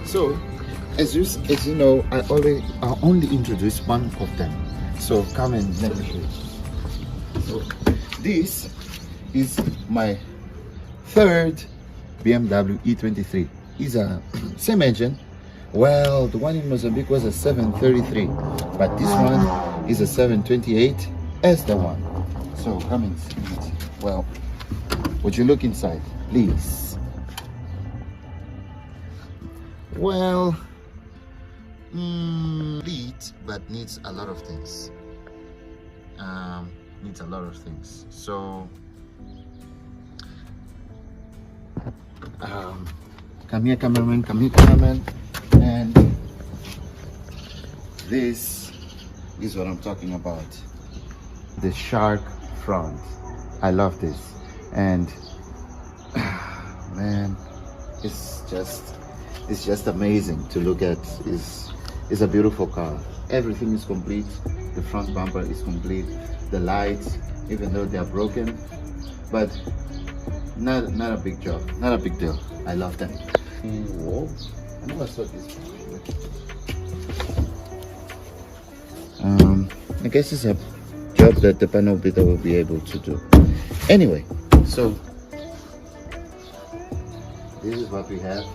So as you know, I only introduced one of them. So come and let me show you. So this is my third BMW E23. Is a same engine. Well, the one in Mozambique was a 733, but this one is a 728 as the one. So come and see it. Well, would you look inside, please? Well, complete, but needs a lot of things. Needs a lot of things. So come here, cameraman. Come here, cameraman. And this is what I'm talking about. The shark front. I love this. And man, it's just amazing to look at. It's a beautiful car. Everything is complete. The front bumper is complete. The lights, even though they are broken, but not a big job, not a big deal. I love them. Whoa, I never saw this before. I guess it's a job that the panel beater will be able to do. Anyway, so this is what we have.